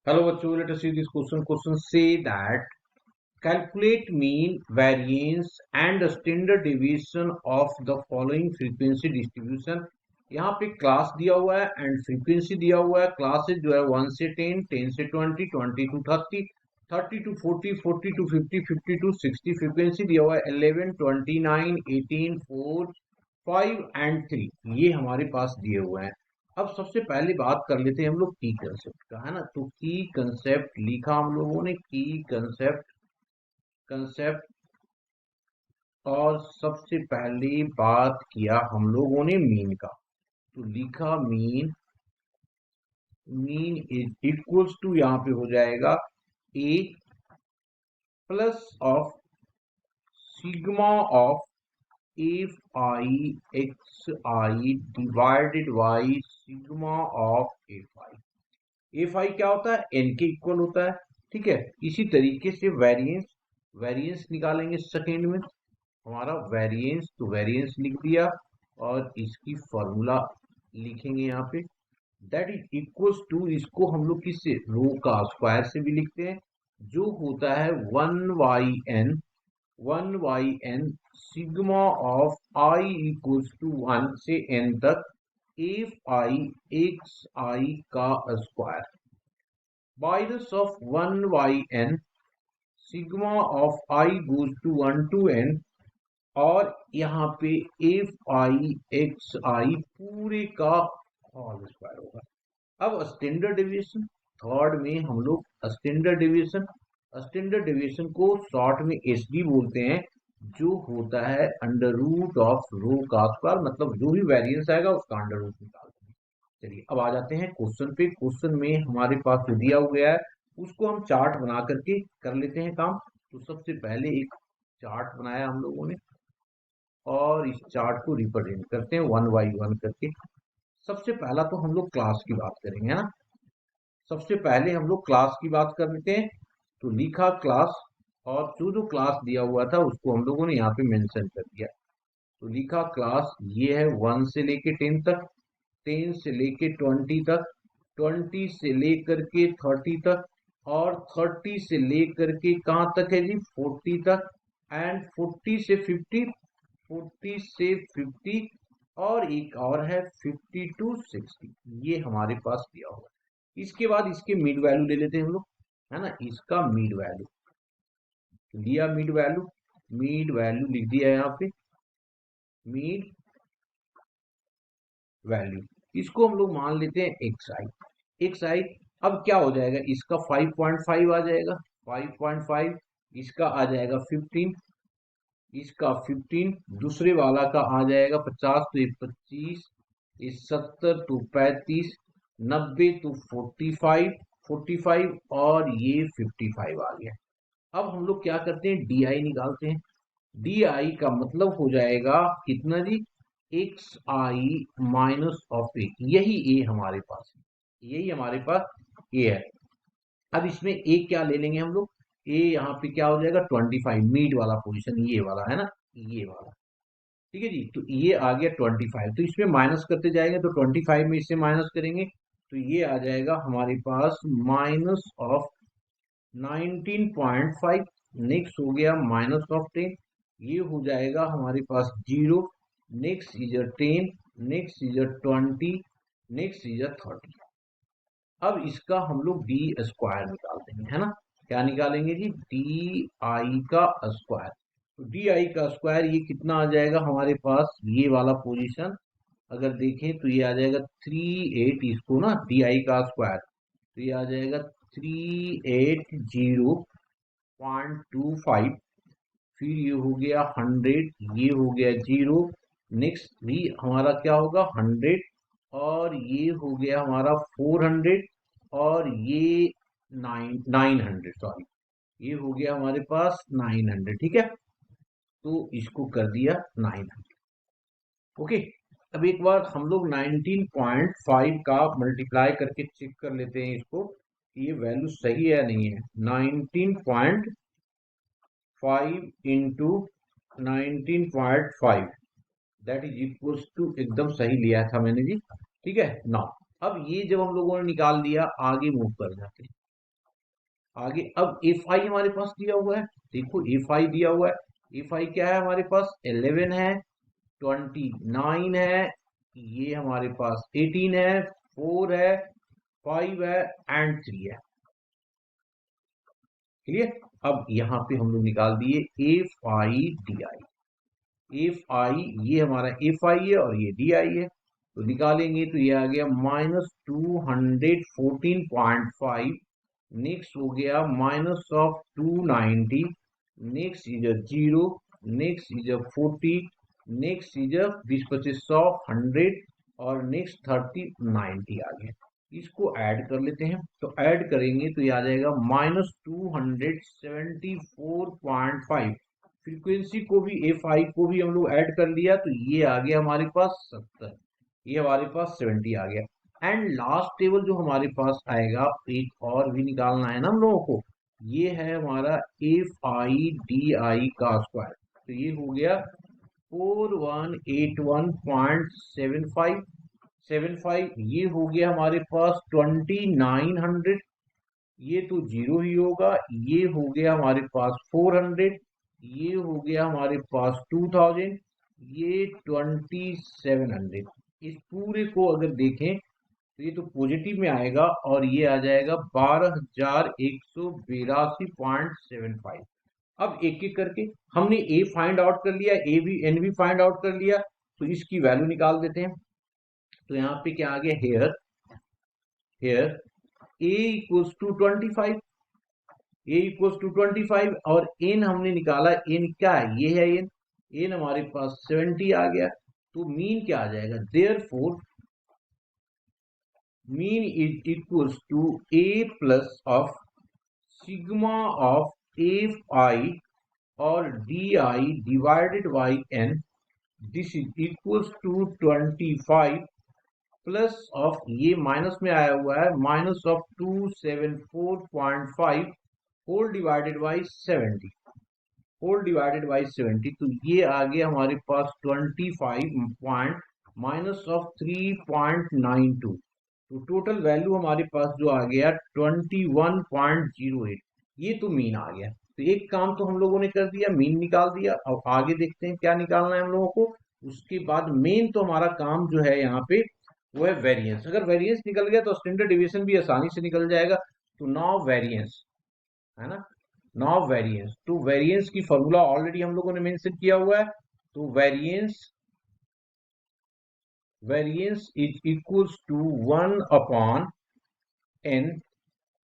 Hello, bachcho, let us see this question. Question say that calculate mean, variance and standard deviation of the following frequency distribution. यहाँ पे class दिया हुआ है and frequency दिया हुआ है. क्लासेस जो है 1 से 10, 10 से 20, 20 to 30, 30 to 40, 40 to 50, 50 to 60. Frequency दिया हुआ है 11, 29, 18, 4, 5 एंड 3. ये हमारे पास दिए हुए हैं. अब सबसे पहले बात कर लेते हैं हम लोग की कंसेप्ट का, है ना. तो की कंसेप्ट लिखा हम लोगों ने, की कंसेप्ट कंसेप्ट और सबसे पहले बात किया हम लोगों ने मीन का. तो लिखा mean, mean is equals to, यहाँ पे हो जाएगा A plus of sigma of F I X I divided by sigma of F I. F I क्या होता है? एन के इक्वल होता है. ठीक है. इसी तरीके से वेरिएंस, वेरिएंस निकालेंगे सेकेंड में. हमारा वेरिएंस, तो वेरिएंस लिख दिया और इसकी फॉर्मूला लिखेंगे यहाँ पे. दैट इज इक्वल्स टू, इसको हम लोग किससे, रो का स्क्वायर से भी लिखते हैं, जो होता है 1 y n sigma of I equals to 1 से n तक एफ आई एक्स आई का square minus of 1 y n sigma of I goes to 1 to n, और यहाँ पे एफ आई एक्स आई पूरे का होल स्क्वायर होगा. अब स्टैंडर्ड डेविएशन, थर्ड में हम लोग स्टैंडर्ड डेविएशन, स्टैंडर्ड डेविएशन को शॉर्ट में एस डी बोलते हैं, जो होता है अंडर रूट ऑफ रो का स्क्वायर. मतलब जो भी वेरिएंस आएगा उसका अंडर रूट निकालते हैं. चलिए अब आ जाते हैं क्वेश्चन पे. क्वेश्चन में हमारे पास जो दिया हुआ है उसको हम चार्ट बना करके कर लेते हैं काम. तो सबसे पहले एक चार्ट बनाया हम लोगों ने और इस चार्ट को रिप्रेजेंट करते हैं 1 by 1 करके. सबसे पहला तो हम लोग क्लास की बात करेंगे, है ना. सबसे पहले हम लोग क्लास की बात कर लेते हैं. तो लिखा क्लास, और जो जो क्लास दिया हुआ था उसको हम लोगों ने यहाँ पे मेंशन कर दिया. तो लिखा क्लास, ये है 1 से लेके 10 तक, 10 से लेके 20 तक, 20 से लेकर के 30 तक, और 30 से लेकर के कहाँ तक है जी, 40 तक, एंड 40 से 50, 40 से 50, और एक और है 50 टू 60. ये हमारे पास दिया हुआ है. इसके बाद इसके मिड वैल्यू ले लेते हैं हम लोग, है ना. इसका मिड वैल्यू लिया, मिड वैल्यू, मिड वैल्यू लिख दिया यहाँ पे, मिड वैल्यू. इसको हम लोग मान लेते हैं एक्स आई, एक्स आई. अब क्या हो जाएगा, इसका 5.5 आ जाएगा, 5.5. इसका आ जाएगा 15, इसका 15, दूसरे वाला का आ जाएगा 50, तो ये 25, ये 70 तो 35, 90 तो 45, 45, और ये 55 आ गया. अब हम लोग क्या करते हैं, डी आई निकालते हैं. डी आई का मतलब हो जाएगा कितना जी, एक्स आई माइनस ऑफ ए. यही ए हमारे पास है, यही हमारे पास ए है. अब इसमें ए क्या ले लेंगे हम लोग, ए यहाँ पे क्या हो जाएगा 25, मीड वाला पोजीशन ये वाला है ना, ये वाला. ठीक है जी. तो ये आ गया 25, तो इसमें माइनस करते जाएंगे, तो 25 में इससे माइनस करेंगे तो ये आ जाएगा हमारे पास माइनस ऑफ 19.5. नेक्स्ट हो गया माइनस ऑफ 10, ये हो जाएगा हमारे पास 0. Next is 10, next is 20, next is 30. अब इसका हम लोग डी स्क्वायर निकालते हैं, है ना. क्या निकालेंगे जी, डी आई का स्क्वायर. तो डी आई का स्क्वायर ये कितना आ जाएगा हमारे पास, ये वाला पोजीशन अगर देखें तो ये आ जाएगा 38. इसको ना डी आई का स्क्वायर, तो ये आ जाएगा 380.25. फिर ये हो गया 100, ये हो गया 0. नेक्स्ट भी हमारा क्या होगा 100, और ये हो गया हमारा 400, और ये 900, सॉरी, ये हो गया हमारे पास 900. ठीक है. तो इसको कर दिया 900. ओके. अब एक बार हम लोग 19.5 का मल्टीप्लाई करके चेक कर लेते हैं इसको, ये वैल्यू सही है या नहीं है. 19.5 into 19.5, that is equals to, एकदम सही लिया था मैंने जी. ठीक है ना. अब ये जब हम लोगों ने निकाल दिया, आगे मूव कर जाते हैं. आगे अब एफ आई हमारे पास दिया हुआ है, देखो एफ आई दिया हुआ है, एफ आई क्या है हमारे पास 11 है, 29 है, ये हमारे पास 18 है, 4 है, 5 है एंड 3 है। क्लियर। अब यहाँ पे हम लोग निकाल दिए F I D I. F आई ये हमारा एफ आई है और ये डी आई है, तो निकालेंगे तो ये आ गया -214.5, नेक्स्ट हो गया -290, next is 0, next is 40, next is 20 25 100 100 और नेक्स्ट 30 90 आ गया। इसको ऐड कर लेते हैं, तो ऐड करेंगे तो ये आ जाएगा -274.5। फ्रीक्वेंसी को भी एफ आई को भी हम लोग ऐड कर लिया तो ये आ गया हमारे पास 70, ये हमारे पास 70 आ गया। एंड लास्ट टेबल जो हमारे पास आएगा, एक और भी निकालना है ना हम लोगों को, ये है हमारा एफ आई डी आई का स्क्वायर, तो ये हो गया 4181.75, ये हो गया हमारे पास 2900, ये तो जीरो ही होगा, ये हो गया हमारे पास 400, ये हो गया हमारे पास 2000, ये 2700। इस पूरे को अगर देखें तो ये तो पॉजिटिव में आएगा और ये आ जाएगा 12,182.75। अब एक एक करके हमने ए फाइंड आउट कर लिया, ए भी एन भी फाइंड आउट कर लिया, तो इसकी वैल्यू निकाल देते हैं। तो यहाँ पे क्या आ गया, here here A equals to 25, A equals to 25 और एन हमने निकाला, एन क्या है, ये है एन, एन हमारे पास 70 आ गया, तो मीन क्या आ जाएगा, therefore mean is equals to A plus of sigma of F I और D I divided by N, this is equals to 25 plus of, ये माइनस में आया हुआ है, minus of 274.5 whole divided by 70, whole divided by 70, तो ये आ गया हमारे पास 25 पॉइंट माइनस ऑफ 3.92, तो टोटल वैल्यू हमारे पास जो आ गया 21.08, ये तो मीन आ गया। तो एक काम तो हम लोगों ने कर दिया, मीन निकाल दिया। अब आगे देखते हैं क्या निकालना है हम लोगों को। उसके बाद मेन तो हमारा काम जो है यहाँ पे वो है वेरिएंस। अगर वेरिएंस निकल गया तो स्टैंडर्ड डिविएशन भी आसानी से निकल जाएगा। तो नाउ वेरिएंस है ना, नाउ वेरिएंस, तो वेरिएंस की फॉर्मूला ऑलरेडी हम लोगों ने मेंशन किया हुआ है। तो variance is equals to 1 upon n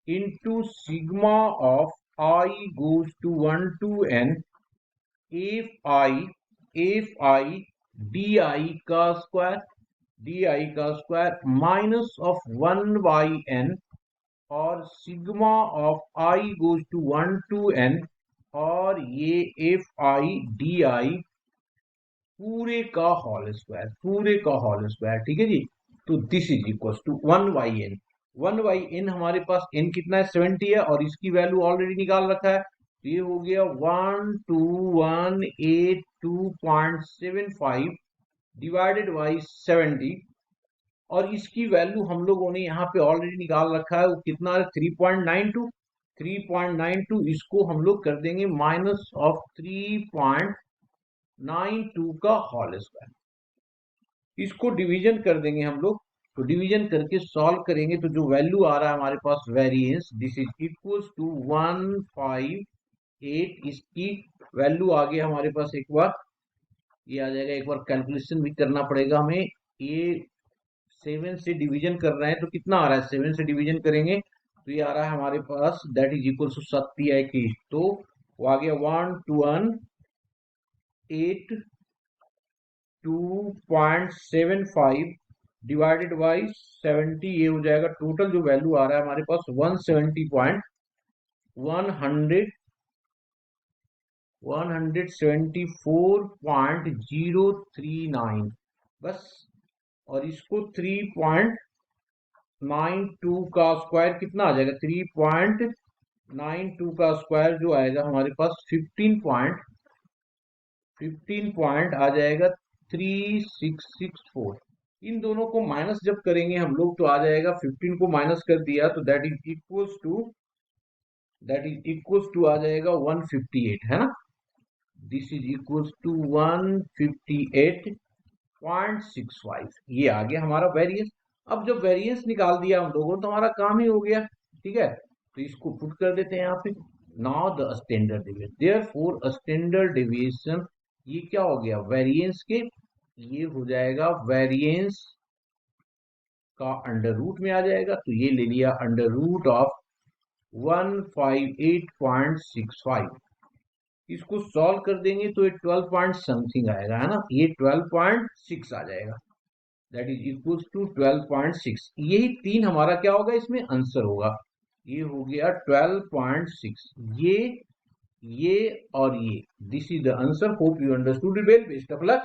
into sigma of I goes to 1 to n F I D I का square minus of 1 by n और sigma of I goes to 1 to n और ये F I D आई पूरे का whole square, पूरे का whole square. ठीक है जी। तो this is equal to 1 by N, 1 by N हमारे पास n कितना है 70 है और इसकी वैल्यू ऑलरेडी निकाल रखा है। तो ये हो गया 12,182.75 डिवाइडेड बाई 70 और इसकी वैल्यू हम लोगों ने यहाँ पे ऑलरेडी निकाल रखा है, वो कितना है 3.92, 3.92 इसको हम लोग कर देंगे माइनस ऑफ 3.92 का होल स्क्वायर, इसको डिवीजन कर देंगे हम लोग। तो डिवीजन करके सॉल्व करेंगे तो जो वैल्यू आ रहा है हमारे पास variance, this is equals to 158, इसकी वैल्यू आ गया हमारे पास, एक बार ये आ जाएगा, एक बार कैलकुलेशन भी करना पड़ेगा हमें। ये 7 से डिवीजन कर रहे हैं तो कितना आ रहा है, 7 से डिवीजन करेंगे तो ये आ रहा है हमारे पास दैट इज इक्वल टू 70, तो वो आ गया 12182.75 डिवाइडेड बाई 70, ये हो जाएगा टोटल जो वैल्यू आ रहा है हमारे पास 174.039 बस। और इसको 3.92 का स्क्वायर कितना आ जाएगा, 3.92 का स्क्वायर जो आएगा हमारे पास 15 पॉइंट आ जाएगा 3664। इन दोनों को माइनस जब करेंगे हम लोग तो आ जाएगा, 15 को माइनस कर दिया तो that is equals to that is equals to आ जाएगा 158, है ना। This is equals to 158.65। ये आ गया हमारा वेरिएंस। अब जब वेरिएंस निकाल दिया हम लोगों तो हमारा काम ही हो गया, ठीक है। तो इसको पुट कर देते हैं यहाँ पे। Now the standard deviation, therefore standard deviation, ये क्या हो गया वेरिएंस के, ये हो जाएगा वेरिएंस का अंडर रूट में आ जाएगा। तो ये ले लिया अंडर रूट ऑफ 158.65। इसको सॉल्व कर देंगे तो ये 12 पॉइंट समथिंग आएगा, है ना। ये 12.6 आ जाएगा, दैट इज इक्वल टू 12.6। यही तीन हमारा क्या होगा, इसमें आंसर होगा। ये हो गया 12.6, ये और ये। This is the answer. Hope you understood it well. Best of luck.